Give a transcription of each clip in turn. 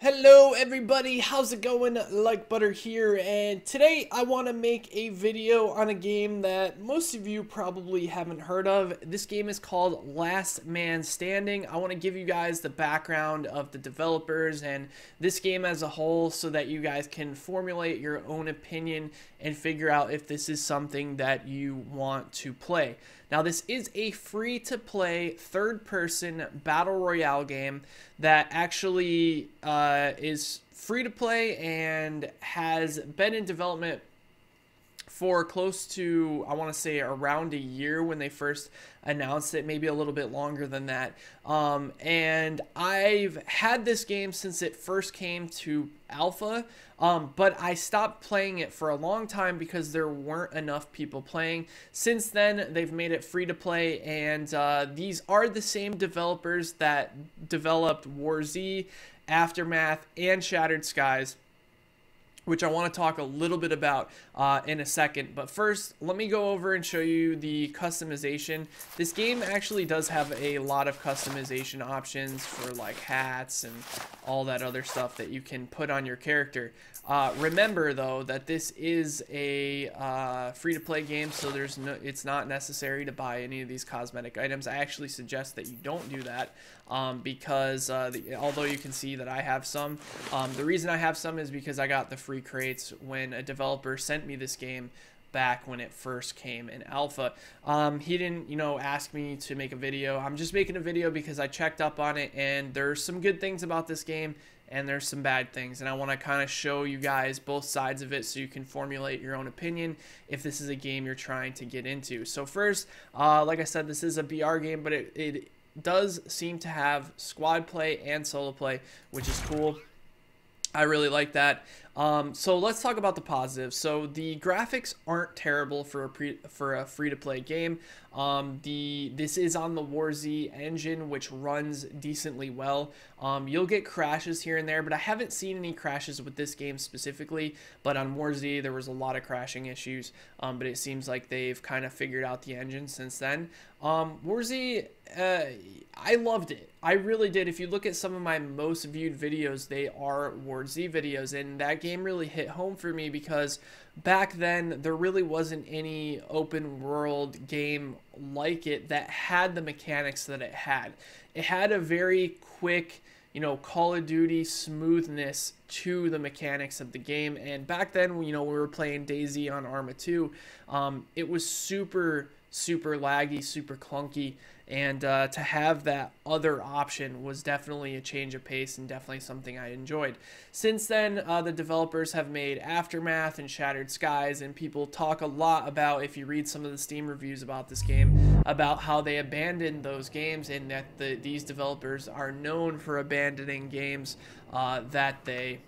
Hello everybody, how's it going? Like Butter here, and today I want to make a video on a game that most of you probably haven't heard of. This game is called Last Man Standing. I want to give you guys the background of the developers and this game as a whole so that you guys can formulate your own opinion and figure out if this is something that you want to play. Now, this is a free-to-play, third-person battle royale game that actually is free-to-play and has been in development for close to, I want to say, around a year when they first announced it, maybe a little bit longer than that. And I've had this game since it first came to alpha, but I stopped playing it for a long time because there weren't enough people playing. Since then, they've made it free to play, and these are the same developers that developed War Z, Aftermath, and Shattered Skies, which I want to talk a little bit about in a second. But first, let me go over and show you the customization. This game actually does have a lot of customization options for like hats and all that other stuff that you can put on your character. Remember though that this is a free-to-play game, so it's not necessary to buy any of these cosmetic items. I actually suggest that you don't do that because although you can see that I have some, the reason I have some is because I got the free crates when a developer sent me this game back when it first came in alpha. He didn't, ask me to make a video. I'm just making a video because I checked up on it, and there's some good things about this game and there's some bad things, and I want to kind of show you guys both sides of it so you can formulate your own opinion if this is a game you're trying to get into. So first, like I said, this is a BR game, but it does seem to have squad play and solo play, which is cool. I really like that. So let's talk about the positives. So the graphics aren't terrible for a free-to-play game. This is on the War Z engine, which runs decently well. You'll get crashes here and there, but I haven't seen any crashes with this game specifically. But on War Z, there was a lot of crashing issues. But it seems like they've kind of figured out the engine since then. War Z, I loved it. I really did. If you look at some of my most viewed videos, they are War Z videos, and that game really hit home for me because back then there really wasn't any open world game like it that had the mechanics that it had. It had a very quick, Call of Duty smoothness to the mechanics of the game, and back then, we were playing DayZ on Arma 2, it was super laggy, super clunky, and to have that other option was definitely a change of pace and definitely something I enjoyed. Since then, the developers have made Aftermath and Shattered Skies, and people talk a lot about, if you read some of the Steam reviews about this game, about how they abandoned those games, and that these developers are known for abandoning games that they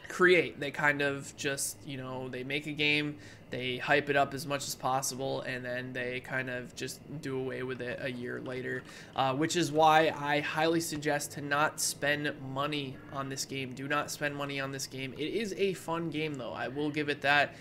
create. They kind of just, they make a game, they hype it up as much as possible, and then they kind of just do away with it a year later, which is why I highly suggest to not spend money on this game. Do not spend money on this game. It is a fun game though, I will give it that.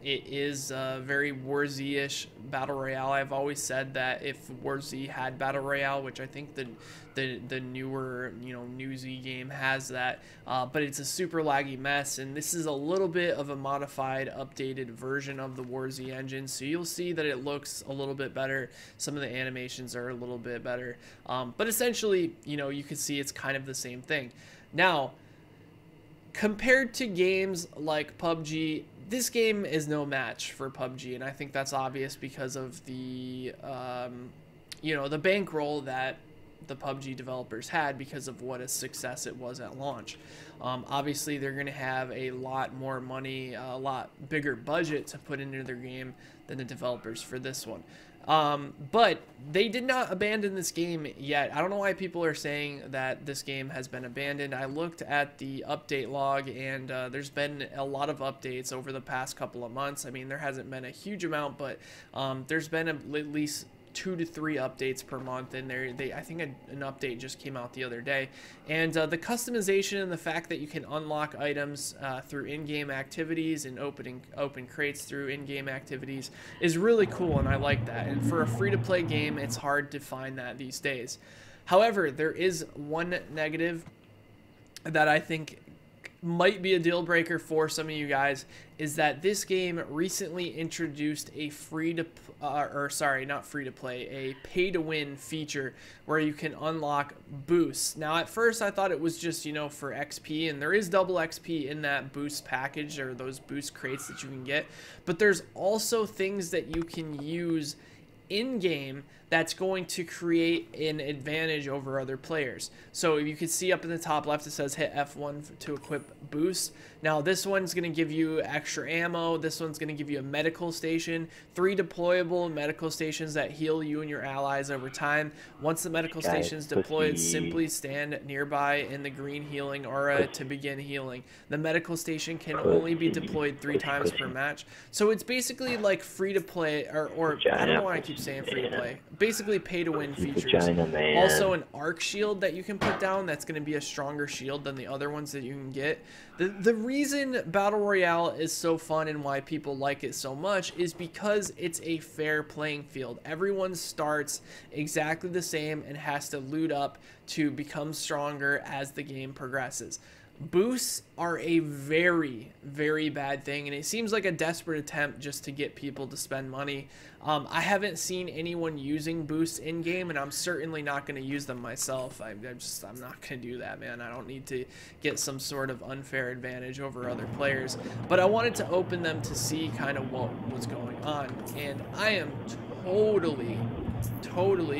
It is very War Z-ish battle royale. I've always said that if War Z had battle royale, which I think the newer New Z game has that, but it's a super laggy mess, and this is a little bit of a modified, updated version of the War Z engine, so you'll see that it looks a little bit better. Some of the animations are a little bit better, but essentially, you can see it's kind of the same thing. Now, compared to games like PUBG, this game is no match for PUBG, and I think that's obvious because of the, the bankroll that the PUBG developers had because of what a success it was at launch. Obviously, they're going to have a lot more money, a lot bigger budget to put into their game than the developers for this one. But they did not abandon this game yet. I don't know why people are saying that this game has been abandoned. I looked at the update log, and there's been a lot of updates over the past couple of months. I mean, there hasn't been a huge amount, but there's been at least 2 to 3 updates per month, and I think an update just came out the other day. And the customization and the fact that you can unlock items through in-game activities and open crates through in-game activities is really cool, and I like that. And for a free-to-play game, it's hard to find that these days. However, there is one negative, that I think might be a deal breaker for some of you guys is that this game recently introduced a a pay to win feature where you can unlock boosts. Now at first I thought it was just, you know, for XP, and there is double XP in that boost package, or those boost crates that you can get, but there's also things that you can use in game that's going to create an advantage over other players. So you can see up in the top left it says hit F1 to equip boost. Now this one's going to give you extra ammo. This one's going to give you a medical station, 3 deployable medical stations that heal you and your allies over time. Once the medical station is deployed, simply stand nearby in the green healing aura to begin healing. The medical station can only be deployed 3 times per match. So it's basically like free to play, or I don't know why I keep saying free to play. Basically pay to win features. Also an arc shield that you can put down that's going to be a stronger shield than the other ones that you can get. The reason Battle Royale is so fun and why people like it so much is because it's a fair playing field. Everyone starts exactly the same and has to loot up to become stronger as the game progresses. Boosts are a very, very bad thing, and it seems like a desperate attempt just to get people to spend money. I haven't seen anyone using boosts in game, and I'm certainly not going to use them myself. I'm not going to do that, man. I don't need to get some sort of unfair advantage over other players. But I wanted to open them to see kind of what was going on, and I am totally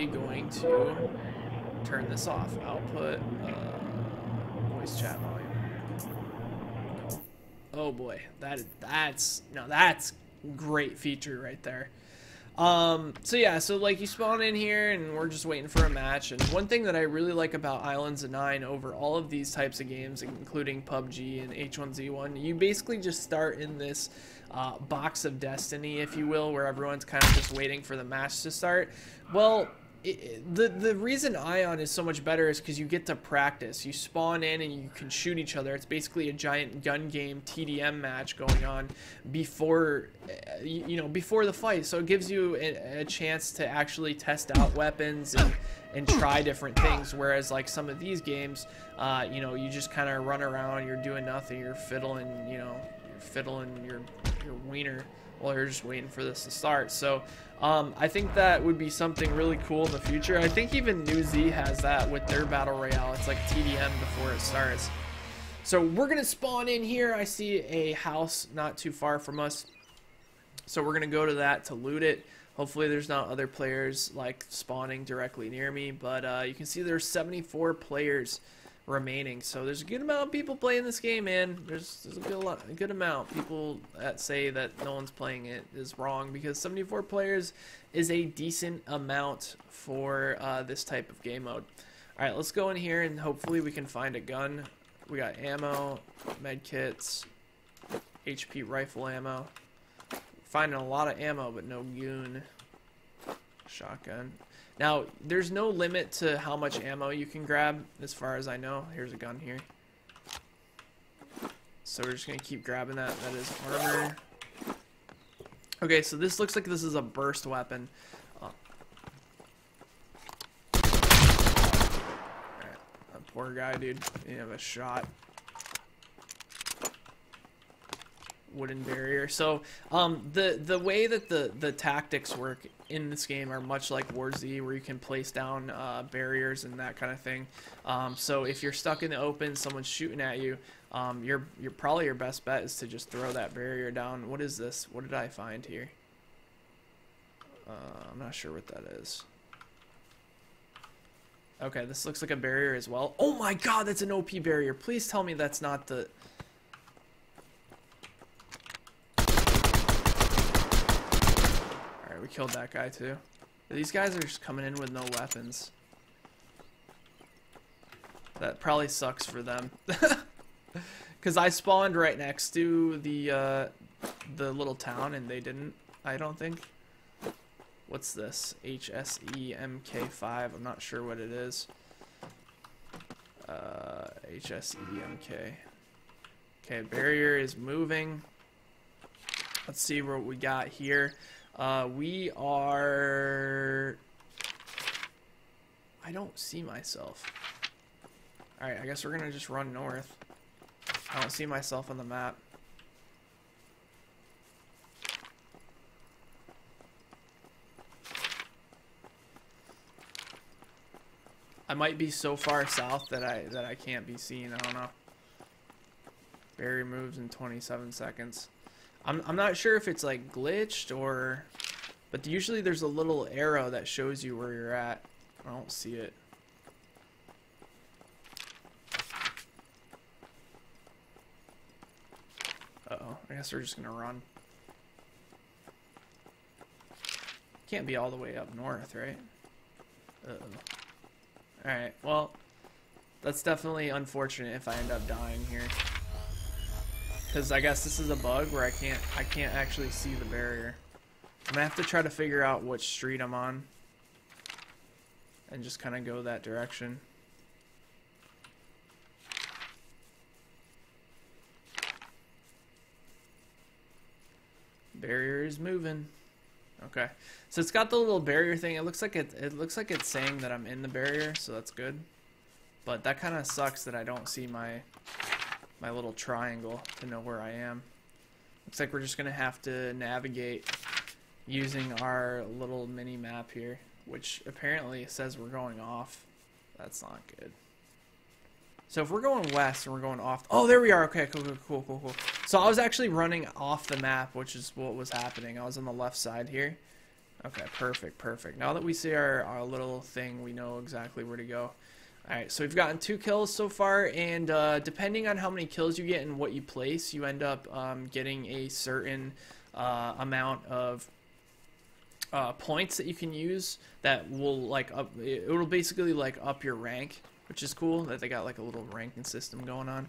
going to turn this off. Output voice chat volume. Oh boy, that's great feature right there. So yeah, so like you spawn in here and we're just waiting for a match. And one thing that I really like about Islands of Nine over all of these types of games, including PUBG and H1Z1, you basically just start in this box of destiny, if you will, where everyone's kind of just waiting for the match to start. Well, the reason Ion is so much better is because you get to practice. You spawn in and you can shoot each other. It's basically a giant gun game TDM match going on before, before the fight. So it gives you a chance to actually test out weapons and try different things. Whereas like some of these games, you just kind of run around, you're doing nothing, you're fiddling, you're fiddling your wiener while you're just waiting for this to start. So I think that would be something really cool in the future. I think even New Z has that with their Battle Royale. It's like TDM before it starts. So we're going to spawn in here. I see a house not too far from us. So we're going to go to that to loot it. Hopefully there's not other players like spawning directly near me. But you can see there's 74 players remaining, so there's a good amount of people playing this game, man. There's a good amount. People that say that no one's playing it is wrong, because 74 players is a decent amount for this type of game mode. All right, let's go in here and hopefully we can find a gun. We got ammo, med kits, HP rifle ammo. Finding a lot of ammo, but no goon. Shotgun. Now, there's no limit to how much ammo you can grab, as far as I know. Here's a gun here. So we're just going to keep grabbing that. That is armor. Okay, so this looks like this is a burst weapon. Alright, that poor guy, dude. He didn't have a shot. Wooden barrier. So the way that the tactics work in this game are much like War Z, where you can place down barriers and that kind of thing. So if you're stuck in the open, someone's shooting at you, you're probably your best bet is to just throw that barrier down. What is this? What did I find here? I'm not sure what that is. Okay, this looks like a barrier as well. Oh my god, that's an OP barrier. Please tell me that's not the... We killed that guy too. These guys are just coming in with no weapons. That probably sucks for them. Because I spawned right next to the little town and they didn't, I don't think. What's this? HSEMK5. I'm not sure what it is. HSEMK. Okay, barrier is moving. Let's see what we got here. We are... I don't see myself. Alright, I guess we're gonna just run north. I don't see myself on the map. I might be so far south that I can't be seen. I don't know. Barrier moves in 27 seconds. I'm not sure if it's like glitched or, but usually there's a little arrow that shows you where you're at. I don't see it. Uh-oh, I guess we're just gonna run. Can't be all the way up north, right? Uh-oh. Alright, well, that's definitely unfortunate if I end up dying here. Because I guess this is a bug where I can't actually see the barrier. I'm gonna have to try to figure out which street I'm on. And just kind of go that direction. Barrier is moving. Okay, so it's got the little barrier thing. It looks like it's saying that I'm in the barrier, so that's good. But that kind of sucks that I don't see my little triangle to know where I am. Looks like we're just gonna have to navigate using our little mini map here, which apparently says we're going off. That's not good. So if we're going west and we're going off, oh, there we are. Okay, cool. So I was actually running off the map, which is what was happening. I was on the left side here. Okay, perfect. Now that we see our little thing, we know exactly where to go. All right, so we've gotten 2 kills so far, and depending on how many kills you get and what you place, you end up getting a certain amount of points that you can use that will like it'll basically like up your rank, which is cool that they got like a little ranking system going on.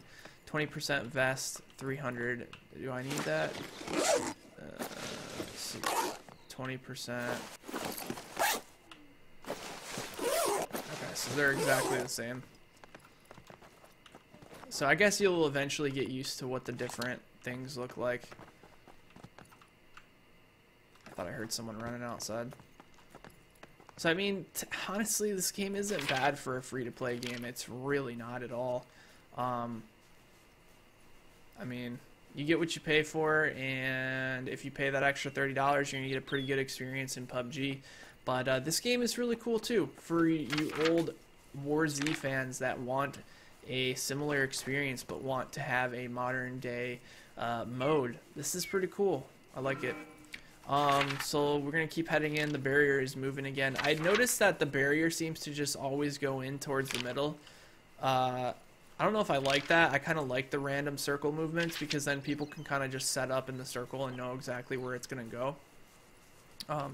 20% vest, 300. Do I need that? Let's see. 20%. Okay, so they're exactly the same. So I guess you'll eventually get used to what the different things look like. I thought I heard someone running outside. So I mean, honestly, this game isn't bad for a free-to-play game. It's really not at all. I mean, you get what you pay for, and if you pay that extra $30, you're gonna get a pretty good experience in PUBG. But this game is really cool too for you old War Z fans that want a similar experience but want to have a modern day mode. This is pretty cool. I like it. So we're gonna keep heading in. The barrier is moving again. I noticed that the barrier seems to just always go in towards the middle. I don't know if I like that. I kind of like the random circle movements because then people can kind of just set up in the circle and know exactly where it's gonna go.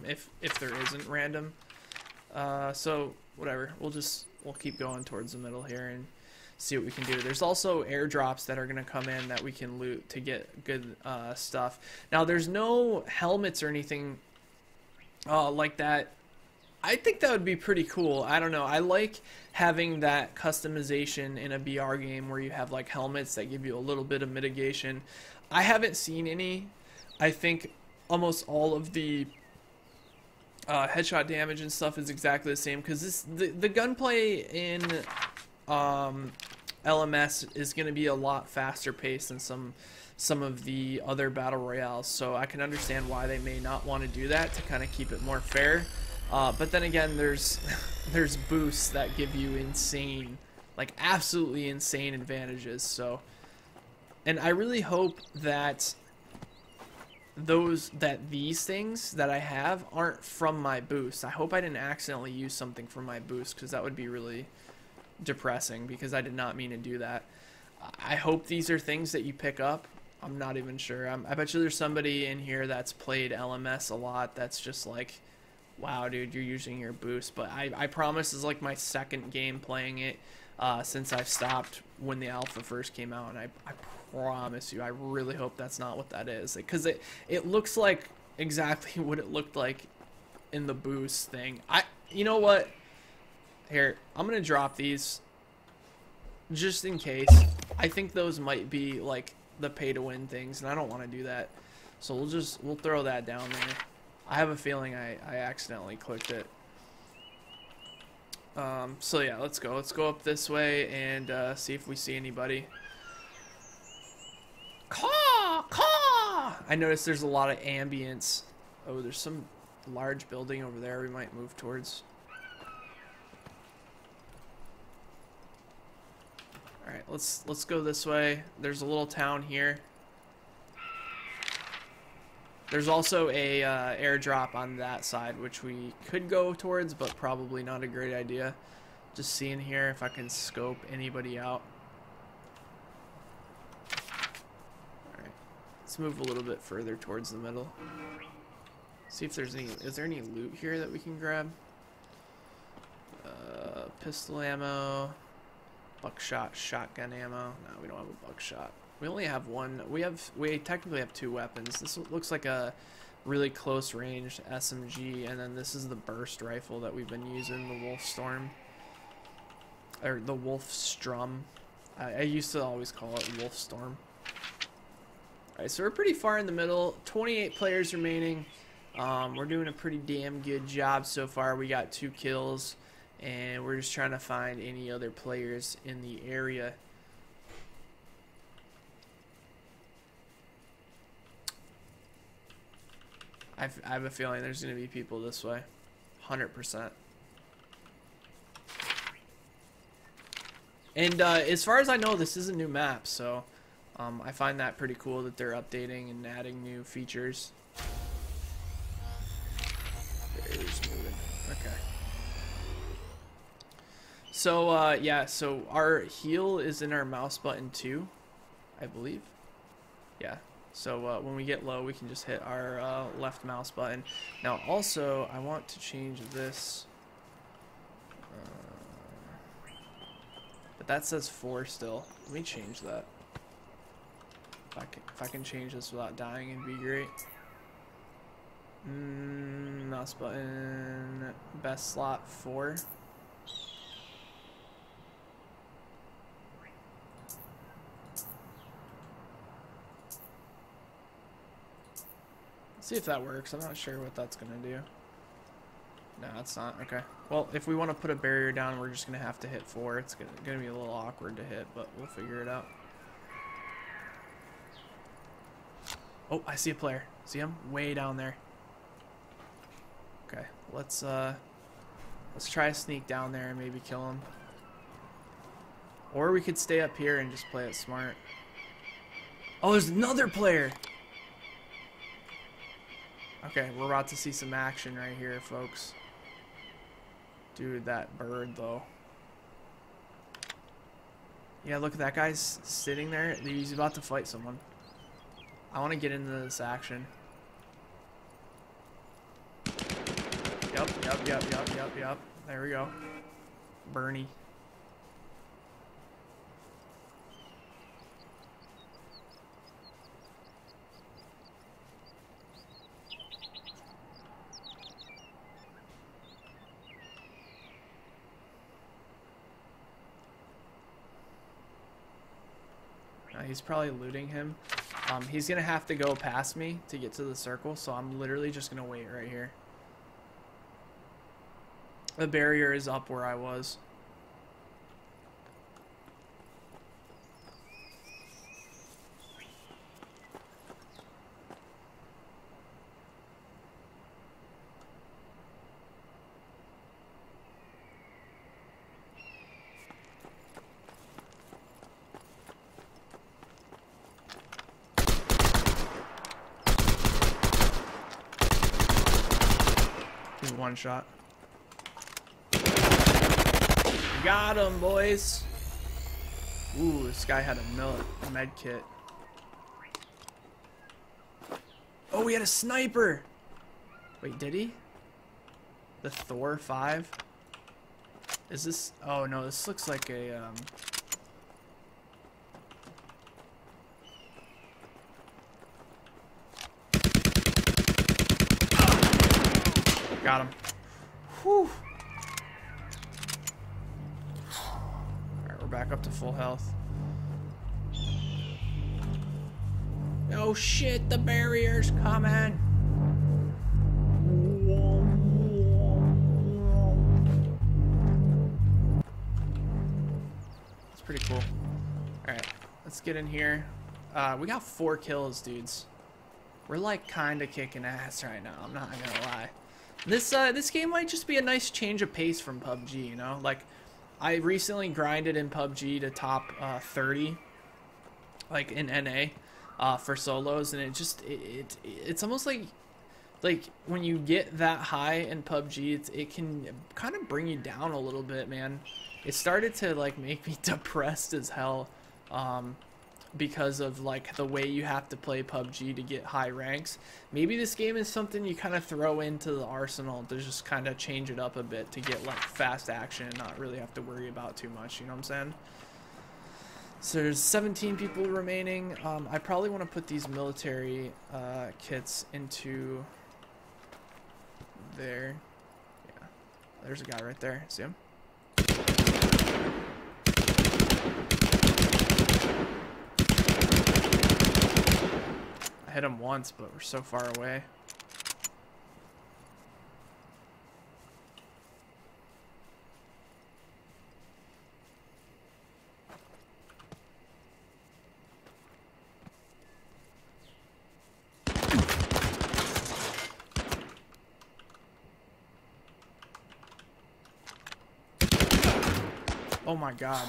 If there isn't random. So whatever. We'll keep going towards the middle here and see what we can do. There's also airdrops that are going to come in that we can loot to get good stuff. Now there's no helmets or anything like that. I think that would be pretty cool. I don't know. I like having that customization in a BR game where you have like helmets that give you a little bit of mitigation. I haven't seen any. I think almost all of the headshot damage and stuff is exactly the same because the gunplay in LMS is going to be a lot faster paced than some of the other battle royales, so I can understand why they may not want to do that to kind of keep it more fair. But then again, there's boosts that give you insane, like absolutely insane advantages. So, and I really hope that these things that I have aren't from my boost. I hope I didn't accidentally use something from my boost because that would be really depressing because I did not mean to do that. I hope these are things that you pick up. I'm not even sure. I bet you there's somebody in here that's played LMS a lot that's just like, wow, dude, you're using your boost. But I promise this is like my second game playing it since I've stopped when the alpha first came out, and I promise you, I really hope that's not what that is, because it looks like exactly what it looked like in the boost thing. You know what? Here, I'm gonna drop these just in case. I think those might be like the pay-to-win things, and I don't want to do that. So we'll throw that down there. I have a feeling I accidentally clicked it. So yeah, let's go. Let's go up this way and see if we see anybody. Caw! Caw! I noticed there's a lot of ambience. Oh, there's some large building over there we might move towards. Alright, let's go this way. There's a little town here. There's also a airdrop on that side, which we could go towards, but probably not a great idea. Just seeing here if I can scope anybody out. Alright, let's move a little bit further towards the middle. See if there's any, is there any loot here that we can grab? Pistol ammo, buckshot, shotgun ammo. No, we don't have a buckshot. We only have one. We technically have two weapons. This looks like a really close range SMG, and then this is the burst rifle that we've been using, the Wolfstorm, or the Wolfstrom. I used to always call it Wolfstorm. Alright, so we're pretty far in the middle. 28 players remaining. We're doing a pretty damn good job so far. We got 2 kills, and we're just trying to find any other players in the area. I have a feeling there's going to be people this way. 100%. And as far as I know, this is a new map, so I find that pretty cool that they're updating and adding new features. Barriers moving. Okay. So, yeah, so our heal is in our mouse button too, I believe. Yeah. So when we get low, we can just hit our left mouse button. Now, also, I want to change this. But that says 4 still. Let me change that. If I can change this without dying, it'd be great. Mouse button, best slot 4. See if that works. I'm not sure what that's gonna do. No, it's not. Okay. Well, if we want to put a barrier down, we're just gonna have to hit 4. It's gonna be a little awkward to hit, but we'll figure it out. Oh, I see a player. See him? Way down there. Okay. Let's try to sneak down there and maybe kill him. Or we could stay up here and just play it smart. Oh, there's another player. Okay, we're about to see some action right here, folks. Dude, that bird, though. Yeah, look, that guy's sitting there. He's about to fight someone. I want to get into this action. Yep. There we go. Bernie. He's probably looting him. He's gonna have to go past me to get to the circle, so I'm literally just gonna wait right here. The barrier is up where I was. One shot. Got him, boys. Ooh, this guy had a med kit. Oh, he had a sniper. Wait, did he? The Thor 5? Is this? Oh no, this looks like a Got him. Whew. Alright, we're back up to full health. Oh shit, the barrier's coming. Let's get in here. We got 4 kills, dudes. We're like kind of kicking ass right now. I'm not gonna lie. This game might just be a nice change of pace from PUBG, you know? Like, I recently grinded in PUBG to top 30, like in NA, for solos, and it's almost like when you get that high in PUBG, it can kind of bring you down a little bit, man. It started to like make me depressed as hell, because of like the way you have to play PUBG to get high ranks. Maybe this game is something you kind of throw into the arsenal to just kind of change it up a bit to get like fast action and not really have to worry about too much, you know what I'm saying? So there's 17 people remaining. I probably want to put these military kits into there. Yeah, there's a guy right there. See him? I hit him once, but we're so far away. Oh my god.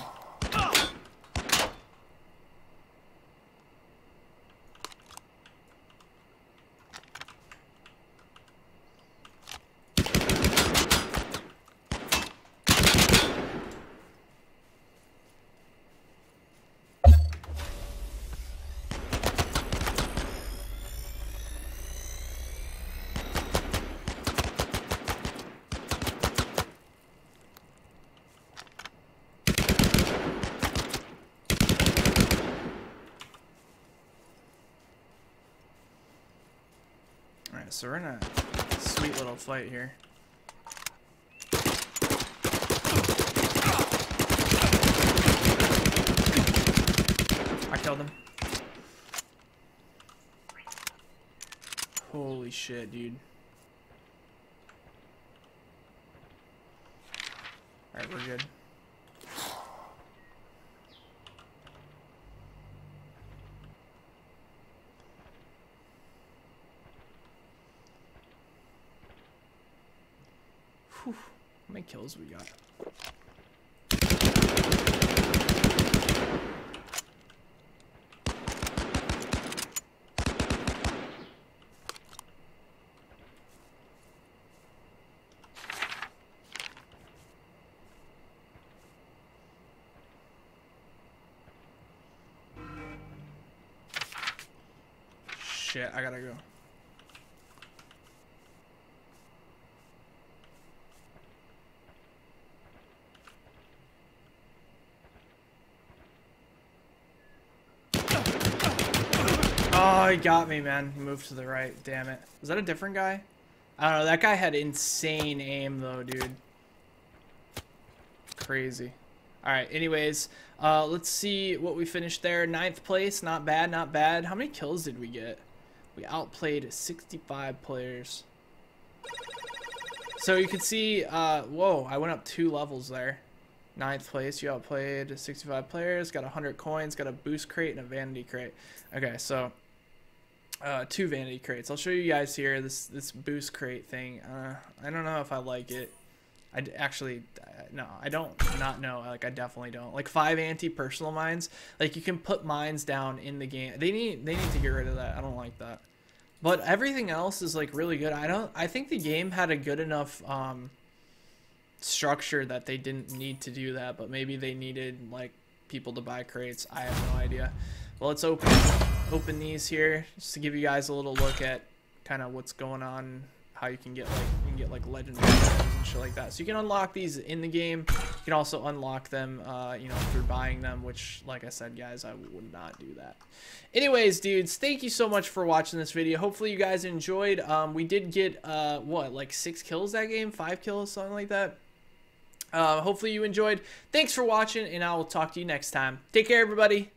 Alright, so we're in a sweet little fight here. I killed him. Holy shit, dude. Alright, we're good. Whew. How many kills we got? Shit, I gotta go. Oh, he got me, man. He moved to the right. Damn it. Was that a different guy? I don't know. That guy had insane aim, though, dude. Crazy. Alright, anyways. Let's see what we finished there. 9th place. Not bad, not bad. How many kills did we get? We outplayed 65 players. So you can see, whoa, I went up 2 levels there. 9th place, you outplayed 65 players, got 100 coins, got a boost crate and a vanity crate. Okay, so 2 vanity crates. I'll show you guys here this boost crate thing. I don't know if I like it. No, I don't not know. Like, I definitely don't. Like 5 anti-personal mines. Like, you can put mines down in the game. They need to get rid of that. I don't like that. But everything else is like really good. I think the game had a good enough structure that they didn't need to do that, but maybe they needed like people to buy crates. I have no idea. Well, let's open these here just to give you guys a little look at kind of what's going on, how you can get like legendary items and shit like that. So you can unlock these in the game. You can also unlock them you know, through buying them, which, like I said, guys, I would not do that. Anyways, dudes, thank you so much for watching this video. Hopefully you guys enjoyed. We did get what, like 6 kills that game, 5 kills, something like that. Hopefully you enjoyed. Thanks for watching, and I will talk to you next time. Take care, everybody.